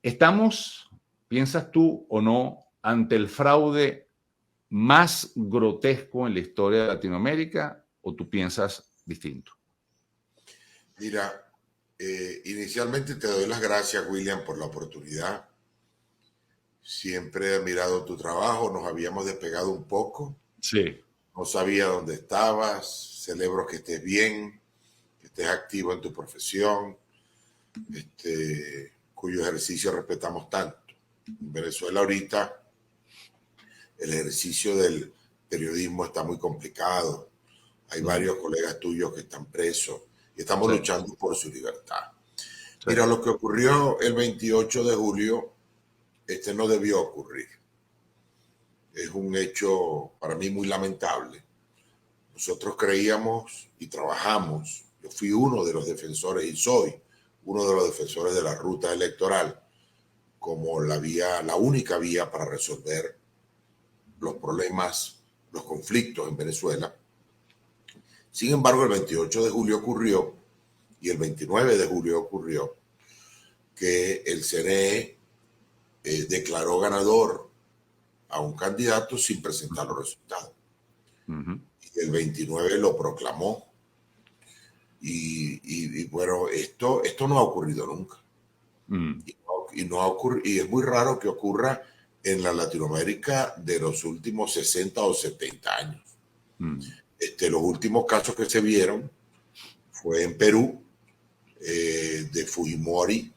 ¿Estamos, piensas tú o no, ante el fraude más grotesco en la historia de Latinoamérica o tú piensas distinto? Mira, inicialmente te doy las gracias, William, por la oportunidad. Siempre he admirado tu trabajo, nos habíamos despegado un poco, Sí. no sabía dónde estabas, celebro que estés bien, que estés activo en tu profesión, cuyo ejercicio respetamos tanto. En Venezuela ahorita el ejercicio del periodismo está muy complicado, hay varios colegas tuyos que están presos y estamos Sí, luchando por su libertad. sí. Mira, lo que ocurrió el 28 de julio, no debió ocurrir. Es un hecho para mí muy lamentable. Nosotros creíamos y trabajamos, yo fui uno de los defensores y soy uno de los defensores de la ruta electoral como la única vía para resolver los problemas, los conflictos en Venezuela. Sin embargo, el 28 de julio ocurrió y el 29 de julio ocurrió que el CNE declaró ganador a un candidato sin presentar los resultados. Y el 29 lo proclamó. Y bueno, esto no ha ocurrido nunca. Y es muy raro que ocurra en la Latinoamérica de los últimos 60 o 70 años. Los últimos casos que se vieron fue en Perú, de Fujimori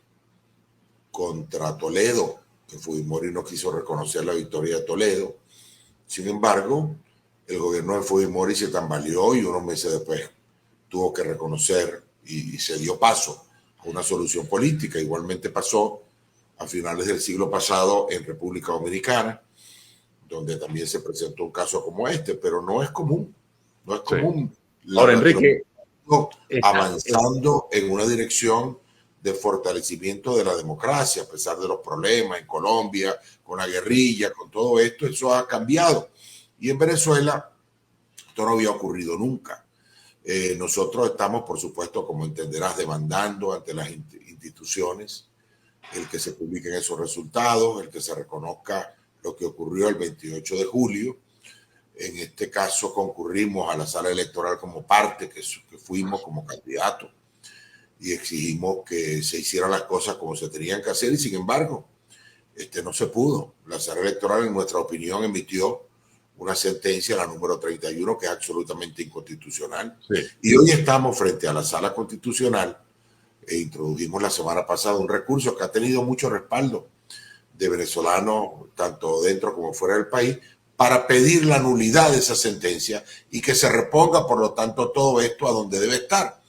contra Toledo, que Fujimori no quiso reconocer la victoria de Toledo. Sin embargo, el gobierno de Fujimori se tambaleó y unos meses después tuvo que reconocer y se dio paso a una solución política. Igualmente pasó a finales del siglo pasado en República Dominicana, donde también se presentó un caso como este, pero no es común. No es común. Sí. Ahora, Enrique, avanzando en una dirección de fortalecimiento de la democracia, a pesar de los problemas en Colombia, con la guerrilla, con todo esto, eso ha cambiado. Y en Venezuela, esto no había ocurrido nunca. Nosotros estamos, por supuesto, como entenderás, demandando ante las instituciones el que se publiquen esos resultados, el que se reconozca lo que ocurrió el 28 de julio. En este caso concurrimos a la sala electoral como parte, que fuimos como candidatos, y exigimos que se hicieran las cosas como se tenían que hacer, y sin embargo, no se pudo. La sala electoral, en nuestra opinión, emitió una sentencia, la número 31, que es absolutamente inconstitucional. Sí. Y hoy estamos frente a la sala constitucional e introdujimos la semana pasada un recurso que ha tenido mucho respaldo de venezolanos, tanto dentro como fuera del país, para pedir la nulidad de esa sentencia y que se reponga, por lo tanto, todo esto a donde debe estar,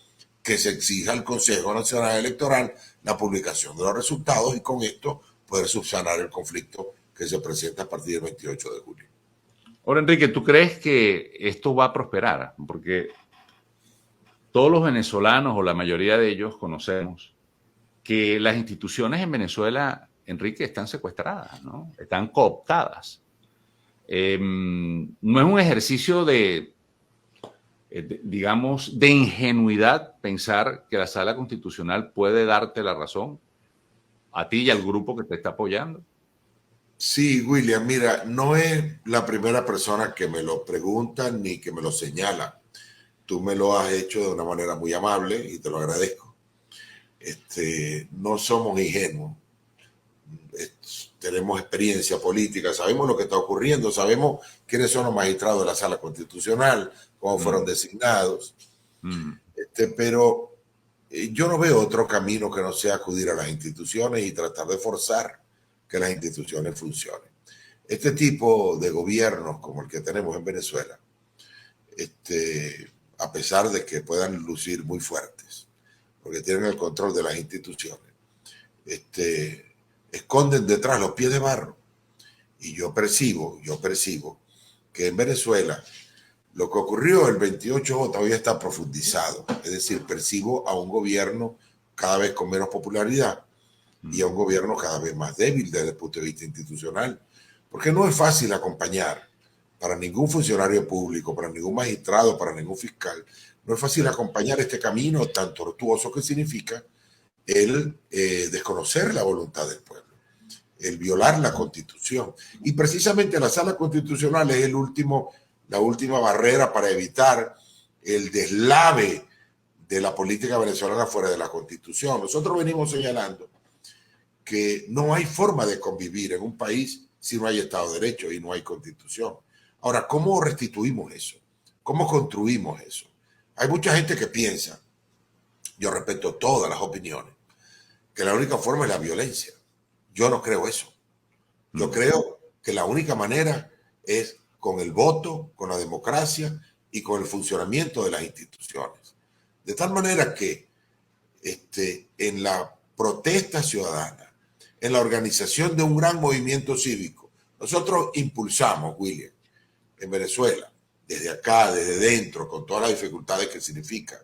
que se exija al Consejo Nacional Electoral la publicación de los resultados y con esto poder subsanar el conflicto que se presenta a partir del 28 de julio. Ahora, Enrique, ¿tú crees que esto va a prosperar? Porque todos los venezolanos, o la mayoría de ellos, conocemos que las instituciones en Venezuela, Enrique, están secuestradas, ¿no? Están cooptadas. No es un ejercicio digamos, de ingenuidad pensar que la Sala Constitucional puede darte la razón a ti y al grupo que te está apoyando. Sí, William, mira, no es la primera persona que me lo pregunta ni que me lo señala. Tú me lo has hecho de una manera muy amable y te lo agradezco. No somos ingenuos. Tenemos experiencia política, sabemos lo que está ocurriendo, sabemos quiénes son los magistrados de la Sala Constitucional, cómo fueron designados. Pero yo no veo otro camino que no sea acudir a las instituciones y tratar de forzar que las instituciones funcionen. Este tipo de gobiernos como el que tenemos en Venezuela, a pesar de que puedan lucir muy fuertes, porque tienen el control de las instituciones, esconden detrás los pies de barro. Y yo percibo que en Venezuela lo que ocurrió el 28 todavía está profundizado. Es decir, percibo a un gobierno cada vez con menos popularidad y a un gobierno cada vez más débil desde el punto de vista institucional. Porque no es fácil acompañar para ningún funcionario público, para ningún magistrado, para ningún fiscal. No es fácil acompañar este camino tan tortuoso que significa el desconocer la voluntad del pueblo. el violar la Constitución. Y precisamente la Sala Constitucional es la última barrera para evitar el deslave de la política venezolana fuera de la Constitución. Nosotros venimos señalando que no hay forma de convivir en un país si no hay Estado de Derecho y no hay Constitución. Ahora, ¿cómo restituimos eso? ¿Cómo construimos eso? Hay mucha gente que piensa, yo respeto todas las opiniones, que la única forma es la violencia. Yo no creo eso. Yo creo que la única manera es con el voto, con la democracia y con el funcionamiento de las instituciones. De tal manera que en la protesta ciudadana, en la organización de un gran movimiento cívico, nosotros impulsamos, William, en Venezuela, desde acá, desde dentro, con todas las dificultades que significa,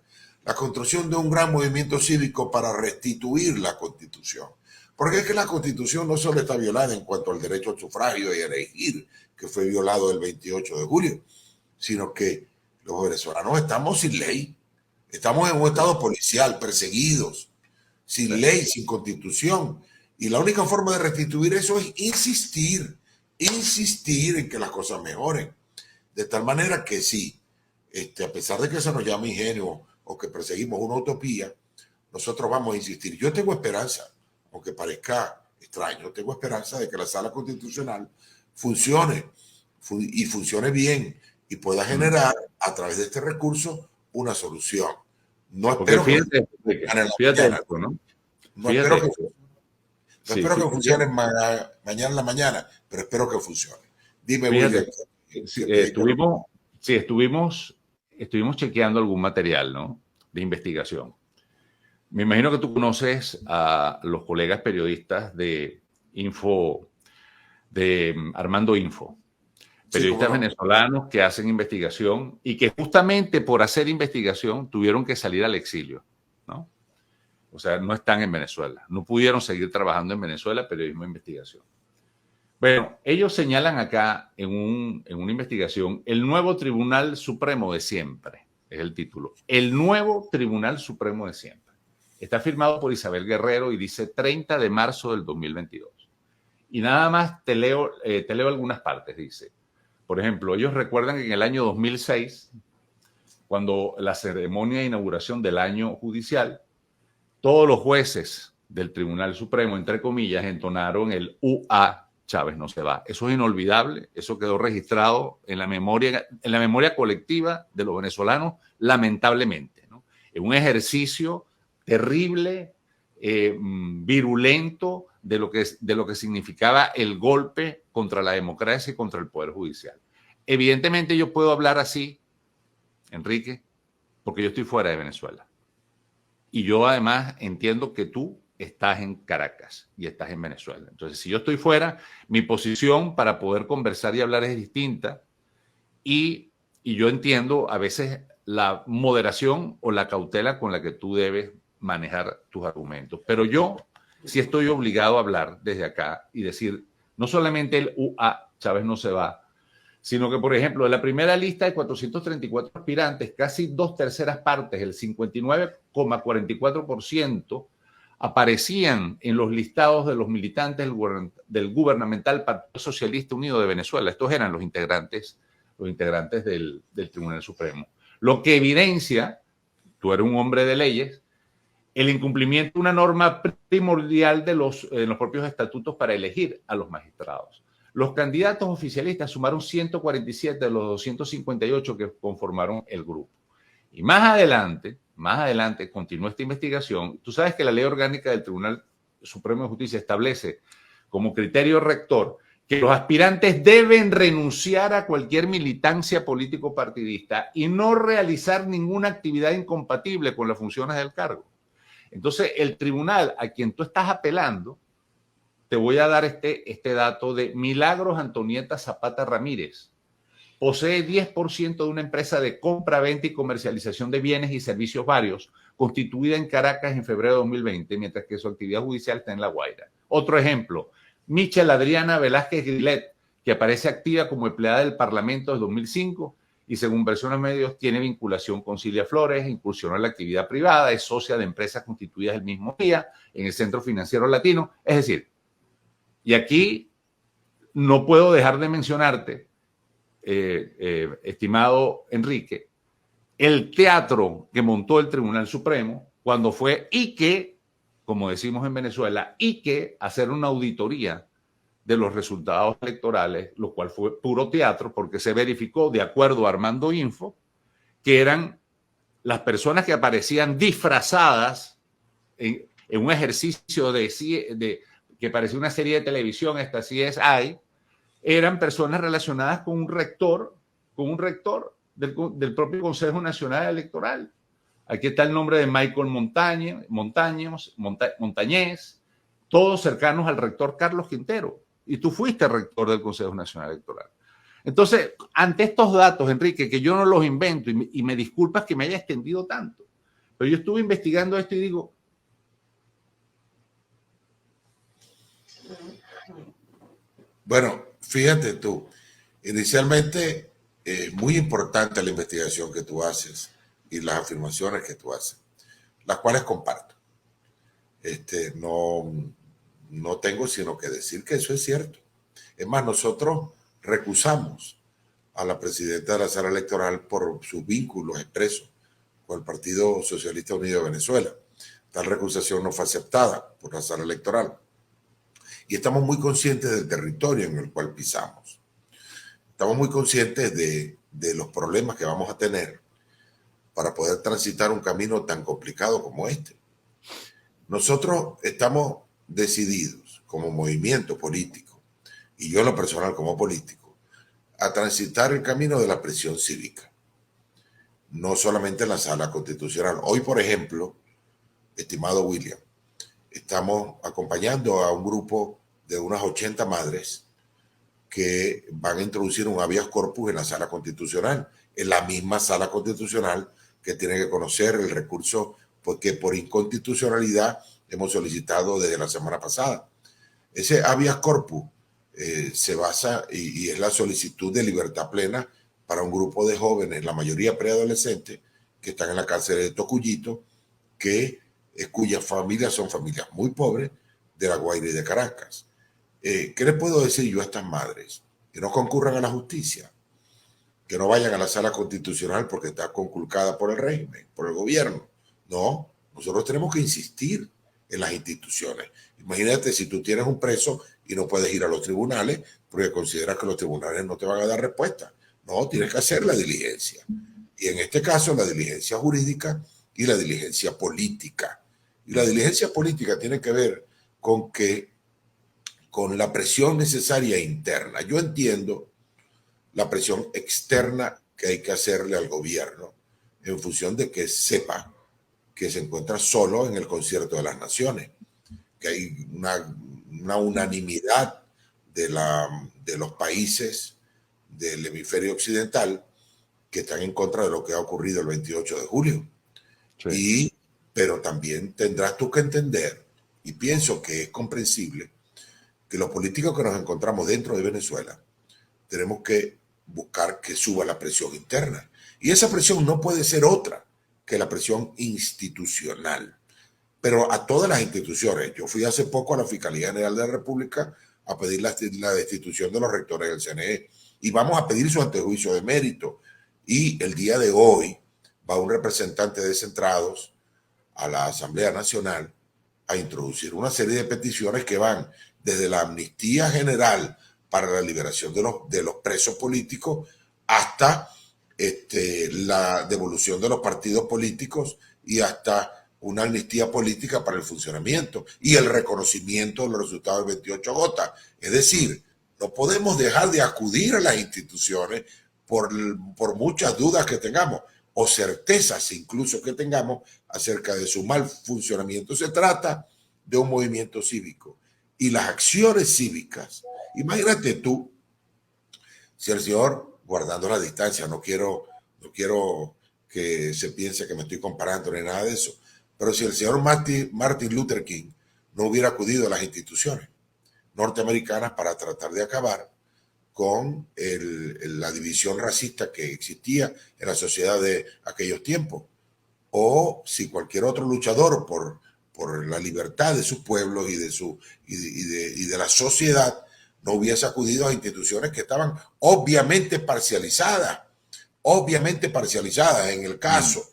la construcción de un gran movimiento cívico para restituir la Constitución. Porque es que la Constitución no solo está violada en cuanto al derecho al sufragio y a elegir, que fue violado el 28 de julio, sino que los venezolanos estamos sin ley. Estamos en un estado policial, perseguidos, sin ley, sin Constitución. Y la única forma de restituir eso es insistir en que las cosas mejoren. De tal manera que sí, a pesar de que se nos llama ingenuo o que perseguimos una utopía, nosotros vamos a insistir. Yo tengo esperanza, aunque parezca extraño, tengo esperanza de que la Sala Constitucional funcione y funcione bien y pueda generar a través de este recurso una solución. No espero que funcione mañana en la mañana, pero espero que funcione. Dime, William. Estuvimos chequeando algún material, ¿no?, de investigación. Me imagino que tú conoces a los colegas periodistas de Armando Info, periodistas venezolanos que hacen investigación y que justamente por hacer investigación tuvieron que salir al exilio, ¿no? O sea, no están en Venezuela, no pudieron seguir trabajando en Venezuela, periodismo de investigación. Bueno, ellos señalan acá en una investigación el nuevo Tribunal Supremo de siempre, es el título, el nuevo Tribunal Supremo de siempre. Está firmado por Isabel Guerrero y dice 30 de marzo del 2022. Y nada más te leo algunas partes, dice. Por ejemplo, ellos recuerdan que en el año 2006, cuando la ceremonia de inauguración del año judicial, todos los jueces del Tribunal Supremo, entre comillas, entonaron el UA, Chávez no se va. Eso es inolvidable, eso quedó registrado en la memoria colectiva de los venezolanos, lamentablemente, ¿no? En un ejercicio terrible, virulento de lo que significaba el golpe contra la democracia y contra el Poder Judicial. Evidentemente yo puedo hablar así, Enrique, porque yo estoy fuera de Venezuela. Y yo además entiendo que tú estás en Caracas y estás en Venezuela. Entonces, si yo estoy fuera, mi posición para poder conversar y hablar es distinta y yo entiendo a veces la moderación o la cautela con la que tú debes manejar tus argumentos. Pero yo sí estoy obligado a hablar desde acá y decir, no solamente el UA, Chávez no se va, sino que, por ejemplo, de la primera lista de 434 aspirantes, casi 2/3 partes, el 59,44%, aparecían en los listados de los militantes del gubernamental Partido Socialista Unido de Venezuela. Estos eran los integrantes del Tribunal Supremo. Lo que evidencia, tú eres un hombre de leyes, el incumplimiento de una norma primordial en los propios estatutos para elegir a los magistrados. Los candidatos oficialistas sumaron 147 de los 258 que conformaron el grupo. Y más adelante continúa esta investigación. Tú sabes que la ley orgánica del Tribunal Supremo de Justicia establece como criterio rector que los aspirantes deben renunciar a cualquier militancia político-partidista y no realizar ninguna actividad incompatible con las funciones del cargo. Entonces, el tribunal a quien tú estás apelando, te voy a dar este dato de Milagros Antonieta Zapata Ramírez. Posee 10% de una empresa de compra, venta y comercialización de bienes y servicios varios, constituida en Caracas en febrero de 2020, mientras que su actividad judicial está en La Guaira. Otro ejemplo, Michelle Adriana Velázquez Grillet, que aparece activa como empleada del Parlamento desde 2005 y según versiones medios tiene vinculación con Cilia Flores, incursionó en la actividad privada, es socia de empresas constituidas el mismo día en el Centro Financiero Latino. Es decir, Y aquí no puedo dejar de mencionarte, estimado Enrique, el teatro que montó el Tribunal Supremo cuando fue y que, como decimos en Venezuela, y que hacer una auditoría de los resultados electorales, lo cual fue puro teatro porque se verificó, de acuerdo a Armando Info, que eran las personas que aparecían disfrazadas en un ejercicio que parecía una serie de televisión, esta CSI, eran personas relacionadas con un rector del propio Consejo Nacional Electoral. Aquí está el nombre de Michael Montañez, todos cercanos al rector Carlos Quintero. Y tú fuiste rector del Consejo Nacional Electoral. Entonces, ante estos datos, Enrique, que yo no los invento, y me disculpas que me haya extendido tanto, pero yo estuve investigando esto y digo... Bueno, fíjate tú, inicialmente muy importante la investigación que tú haces y las afirmaciones que tú haces, las cuales comparto. No tengo sino que decir que eso es cierto. Es más, nosotros recusamos a la presidenta de la sala electoral por sus vínculos expresos con el Partido Socialista Unido de Venezuela. Tal recusación no fue aceptada por la sala electoral. Y estamos muy conscientes del territorio en el cual pisamos. Estamos muy conscientes de los problemas que vamos a tener para poder transitar un camino tan complicado como este. Nosotros estamos decididos como movimiento político, y yo en lo personal como político, a transitar el camino de la presión cívica. No solamente en la sala constitucional. Hoy, por ejemplo, estimado William, estamos acompañando a un grupo de unas 80 madres que van a introducir un habeas corpus en la sala constitucional, en la misma sala constitucional que tiene que conocer el recurso porque por inconstitucionalidad hemos solicitado desde la semana pasada. Ese habeas corpus se basa y es la solicitud de libertad plena para un grupo de jóvenes, la mayoría preadolescentes, que están en la cárcel de Tocuyito, cuyas familias son familias muy pobres de La Guaira y de Caracas. ¿Qué les puedo decir yo a estas madres? Que no concurran a la justicia, que no vayan a la sala constitucional porque está conculcada por el régimen, por el gobierno. No, nosotros tenemos que insistir en las instituciones. Imagínate si tú tienes un preso y no puedes ir a los tribunales porque consideras que los tribunales no te van a dar respuesta. No, tienes que hacer la diligencia. Y en este caso, la diligencia jurídica y la diligencia política. Y la diligencia política tiene que ver con la presión necesaria interna. Yo entiendo la presión externa que hay que hacerle al gobierno en función de que sepa que se encuentra solo en el concierto de las naciones, que hay una unanimidad de los países del hemisferio occidental que están en contra de lo que ha ocurrido el 28 de julio. Sí. Pero también tendrás tú que entender, y pienso que es comprensible, que los políticos que nos encontramos dentro de Venezuela tenemos que buscar que suba la presión interna. Y esa presión no puede ser otra que la presión institucional. Pero a todas las instituciones. Yo fui hace poco a la Fiscalía General de la República a pedir la destitución de los rectores del CNE. Y vamos a pedir su antejuicio de mérito. Y el día de hoy va un representante de Centrados a la Asamblea Nacional a introducir una serie de peticiones que van desde la amnistía general para la liberación de los presos políticos hasta la devolución de los partidos políticos y hasta una amnistía política para el funcionamiento y el reconocimiento de los resultados del 28J. Es decir, no podemos dejar de acudir a las instituciones por muchas dudas que tengamos o certezas incluso que tengamos acerca de su mal funcionamiento. Se trata de un movimiento cívico y las acciones cívicas. Imagínate tú, si el señor, guardando la distancia, no quiero que se piense que me estoy comparando ni nada de eso, pero si el señor Martin Luther King no hubiera acudido a las instituciones norteamericanas para tratar de acabar con la división racista que existía en la sociedad de aquellos tiempos, o si cualquier otro luchador por por la libertad de sus pueblos y de la sociedad, no hubiese acudido a instituciones que estaban obviamente parcializadas. En el caso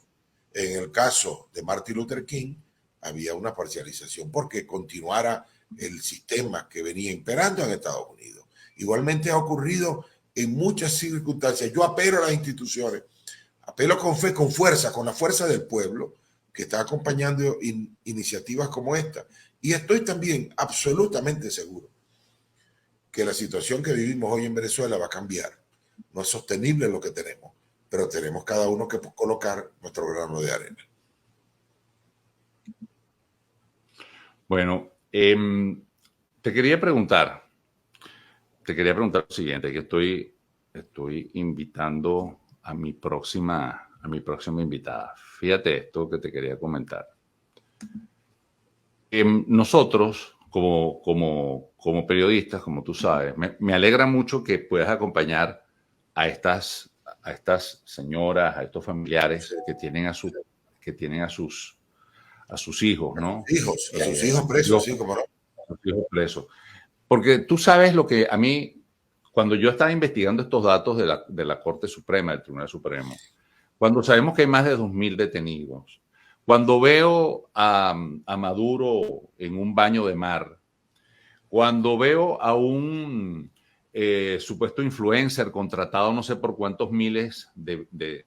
de Martin Luther King, había una parcialización porque continuara el sistema que venía imperando en Estados Unidos. Igualmente ha ocurrido en muchas circunstancias. Yo apelo a las instituciones, apelo con fe, con fuerza, con la fuerza del pueblo que está acompañando iniciativas como esta. Y estoy también absolutamente seguro que la situación que vivimos hoy en Venezuela va a cambiar. No es sostenible lo que tenemos, pero tenemos cada uno que colocar nuestro grano de arena. Bueno, te quería preguntar lo siguiente, que estoy invitando a mi próxima invitada. Fíjate esto que te quería comentar. Nosotros, como periodistas, como tú sabes, me alegra mucho que puedas acompañar a estas señoras, a estos familiares que tienen a sus hijos, ¿no? A sus hijos presos, sí, como no. A sus hijos presos. Porque tú sabes lo que a mí, cuando yo estaba investigando estos datos de la Corte Suprema, del Tribunal Supremo, cuando sabemos que hay más de 2.000 detenidos, cuando veo a Maduro en un baño de mar, cuando veo a un supuesto influencer contratado no sé por cuántos miles de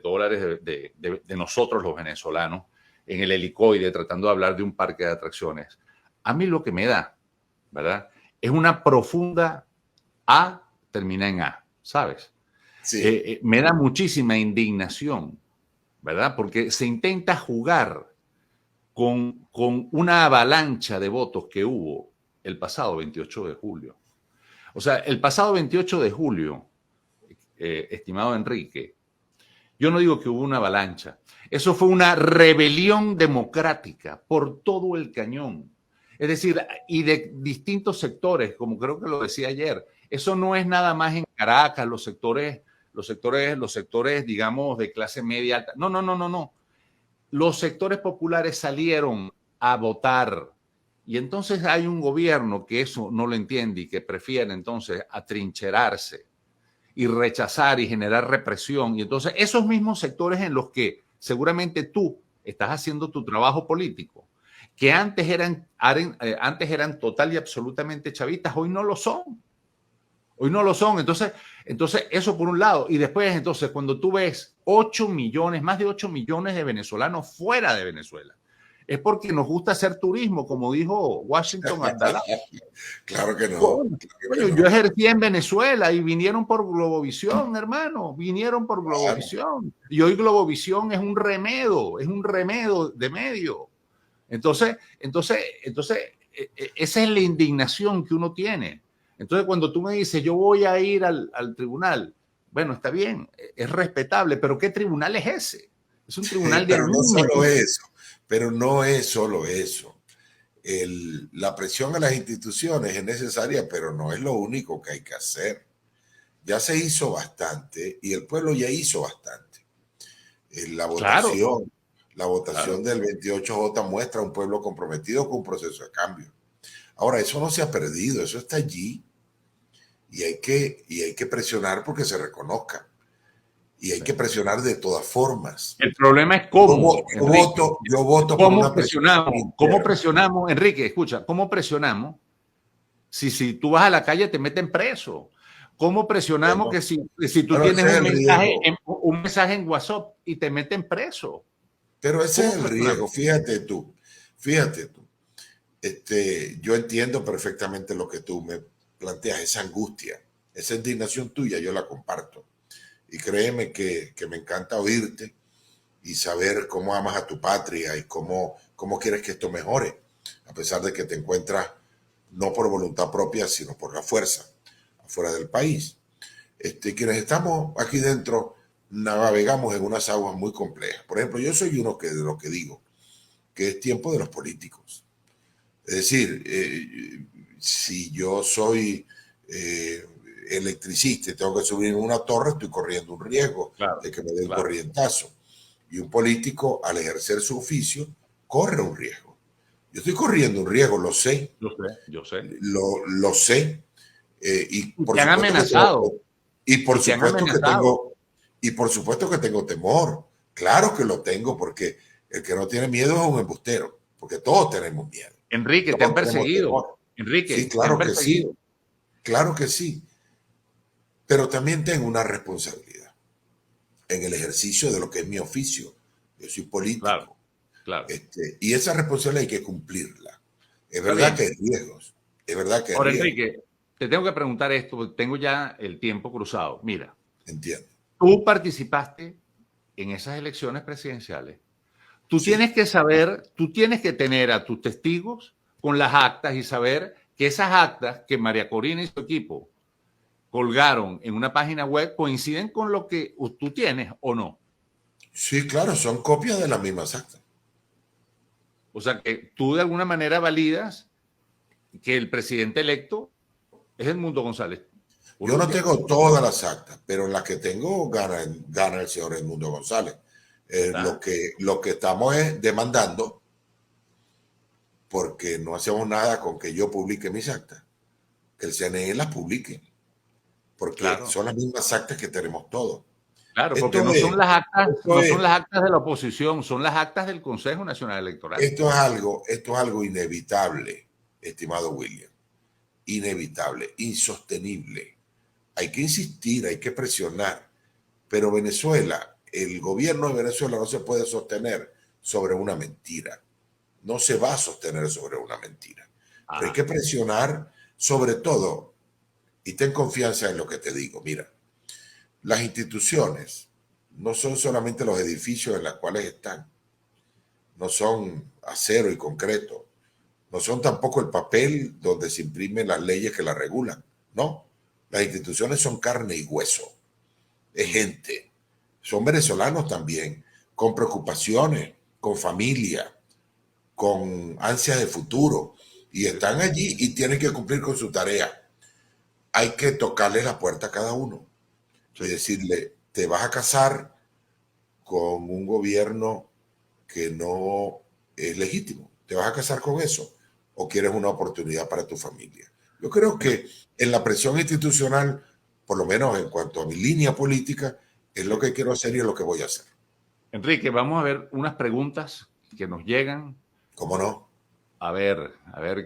dólares de nosotros los venezolanos en el helicoide tratando de hablar de un parque de atracciones, a mí lo que me da, ¿verdad? Es una profunda A termina en A, ¿sabes? Sí. Me da muchísima indignación, ¿verdad? Porque se intenta jugar con una avalancha de votos que hubo el pasado 28 de julio. O sea, el pasado 28 de julio, estimado Enrique, yo no digo que hubo una avalancha, eso fue una rebelión democrática por todo el cañón. Es decir, y de distintos sectores, como creo que lo decía ayer, eso no es nada más en Caracas, los sectores, digamos, de clase media alta. No. Los sectores populares salieron a votar. Y entonces hay un gobierno que eso no lo entiende y que prefiere entonces atrincherarse y rechazar y generar represión. Y entonces esos mismos sectores en los que seguramente tú estás haciendo tu trabajo político, que antes eran total y absolutamente chavistas, hoy no lo son. Hoy no lo son. Entonces, eso por un lado. Y después, entonces, cuando tú ves 8 millones, más de 8 millones de venezolanos fuera de Venezuela, es porque nos gusta hacer turismo, como dijo Washington Abdalá. Claro que no. Yo ejercí en Venezuela y vinieron por Globovisión, hermano. Vinieron por Globovisión. Y hoy Globovisión es un remedio de medio. Entonces, esa es la indignación que uno tiene. Entonces, cuando tú me dices, yo voy a ir al tribunal, bueno, está bien, es respetable, pero ¿qué tribunal es ese? Es un tribunal de... Pero no solo eso, pero no es solo eso. La presión a las instituciones es necesaria, pero no es lo único que hay que hacer. Ya se hizo bastante y el pueblo ya hizo bastante. La votación del 28J muestra un pueblo comprometido con un proceso de cambio. Ahora, eso no se ha perdido, eso está allí y hay que presionar porque se reconozca. Y hay que presionar de todas formas. El problema es cómo. Yo voto por una presión. ¿Cómo presionamos, Enrique? Escucha, ¿cómo presionamos? Si tú vas a la calle te meten preso. ¿Cómo presionamos que si tú tienes un mensaje en WhatsApp y te meten preso? Pero ese es el riesgo, fíjate tú. Yo entiendo perfectamente lo que tú me planteas, esa angustia, esa indignación tuya, yo la comparto. Y créeme que me encanta oírte y saber cómo amas a tu patria y cómo quieres que esto mejore, a pesar de que te encuentras no por voluntad propia, sino por la fuerza, afuera del país. Quienes estamos aquí dentro navegamos en unas aguas muy complejas. Por ejemplo, yo soy uno de los que digo que es tiempo de los políticos. Es decir, si yo soy electricista y tengo que subir en una torre, estoy corriendo un riesgo de que me dé un corrientazo. Y un político, al ejercer su oficio, corre un riesgo. Yo estoy corriendo un riesgo, lo sé. Yo sé. Lo sé. Y Y por te han supuesto que amenazado. y por Y te han supuesto que amenazado. tengo temor. Claro que lo tengo, porque el que no tiene miedo es un embustero, porque todos tenemos miedo. Enrique, te han Todos tenemos perseguido. temor. Sí, Enrique, te han claro que sí. perseguido. Claro que sí. Pero también tengo una responsabilidad en el ejercicio de lo que es mi oficio. Yo soy Claro, político. claro. Y esa responsabilidad hay que cumplirla. Es Está verdad bien. que hay riesgos. Es verdad que hay Ahora, riesgos. Enrique, te tengo que preguntar esto, porque tengo ya el tiempo cruzado. Mira, Entiendo. tú participaste en esas elecciones presidenciales. Tú Sí. tienes que saber, tú tienes que tener a tus testigos con las actas y saber que esas actas que María Corina y su equipo colgaron en una página web coinciden con lo que tú tienes o no. Sí, claro, son copias de las mismas actas. O sea, que tú de alguna manera validas que el presidente electo es Edmundo González Yo no Urrutia. tengo todas las actas, pero en las que tengo gana el señor Edmundo González. ¿Verdad? Lo que estamos es demandando, porque no hacemos nada con que yo publique mis actas, que el CNE las publique, porque Claro, son las mismas actas que tenemos todos. claro, porque Esto es, esto no son es, las actas de la oposición, son las actas del Consejo Nacional Electoral. esto es algo inevitable, estimado William, inevitable, insostenible. Hay que insistir, hay que presionar, pero Venezuela, el gobierno de Venezuela no se puede sostener sobre una mentira, no se va a sostener sobre una mentira, pero hay Ah, que presionar sobre todo, y ten confianza en lo que te digo. Mira, las instituciones no son solamente los edificios en los cuales están, no son acero y concreto, no son tampoco el papel donde se imprimen las leyes que la regulan, no. Las instituciones son carne y hueso, es gente, son venezolanos también, con preocupaciones, con familia, con ansias de futuro, y sí, están allí y tienen que cumplir con su tarea. Hay que tocarle la puerta a cada uno y sí. decirle, te vas a casar con un gobierno que no es legítimo. ¿Te vas a casar con eso? ¿O quieres una oportunidad para tu familia? Yo creo que en la presión institucional, por lo menos en cuanto a mi línea política, es lo que quiero hacer y es lo que voy a hacer. Enrique, vamos a ver unas preguntas que nos llegan. ¿Cómo no? A ver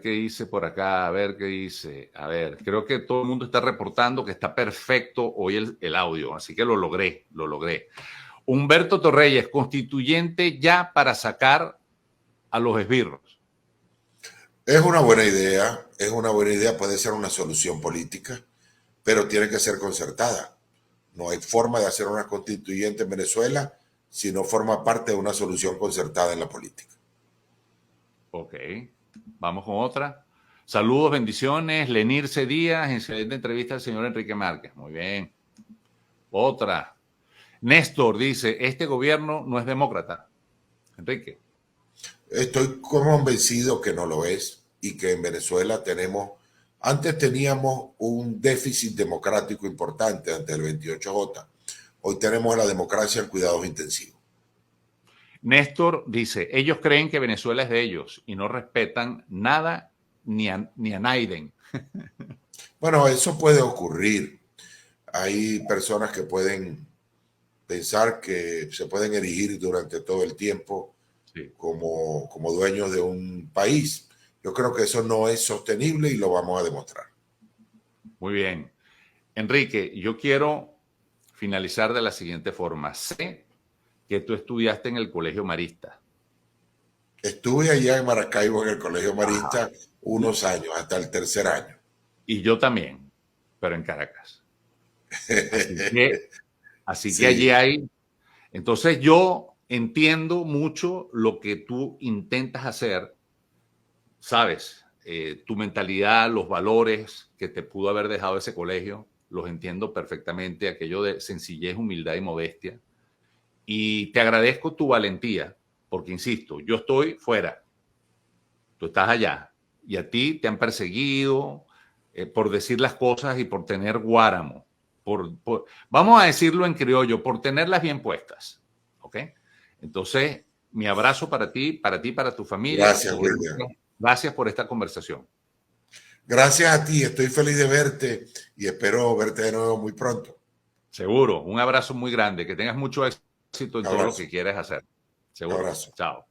qué dice por acá, a ver qué dice. A ver, creo que todo el mundo está reportando que está perfecto hoy el audio, así que lo logré, lo logré. Humberto Torreyes, constituyente ya para sacar a los esbirros. Es una buena idea, puede ser una solución política, pero tiene que ser concertada. No hay forma de hacer una constituyente en Venezuela si no forma parte de una solución concertada en la política. Ok, vamos con otra. Saludos, bendiciones. Lenirce Díaz, excelente entrevista al señor Enrique Márquez. Muy bien. Otra. Néstor dice, este gobierno no es demócrata. Enrique. Estoy convencido que no lo es y que en Venezuela antes teníamos un déficit democrático importante ante el 28J. Hoy tenemos la democracia en cuidados intensivos. Néstor dice, ellos creen que Venezuela es de ellos y no respetan nada ni a Naiden. Bueno, eso puede ocurrir. Hay personas que pueden pensar que se pueden erigir durante todo el tiempo Sí. como dueños de un país. Yo creo que eso no es sostenible y lo vamos a demostrar. Muy bien. Enrique, yo quiero finalizar de la siguiente forma. Sé que tú estudiaste en el Colegio Marista. Estuve allá en Maracaibo en el Colegio Ajá. Marista unos años, hasta el tercer año. Y yo también, pero en Caracas. Así que, así que allí Sí, hay. Entonces yo entiendo mucho lo que tú intentas hacer, sabes, tu mentalidad, los valores que te pudo haber dejado ese colegio, los entiendo perfectamente, aquello de sencillez, humildad y modestia. Y te agradezco tu valentía, porque insisto, yo estoy fuera, tú estás allá, y a ti te han perseguido por decir las cosas y por tener guáramo, vamos a decirlo en criollo, por tenerlas bien puestas, ¿ok? Entonces, mi abrazo para ti, para tu familia. Gracias, William. Gracias por esta conversación. Gracias a ti, estoy feliz de verte y espero verte de nuevo muy pronto. Seguro, un abrazo muy grande, que tengas mucho éxito en todo lo que quieras hacer. Seguro. Un abrazo. Chao.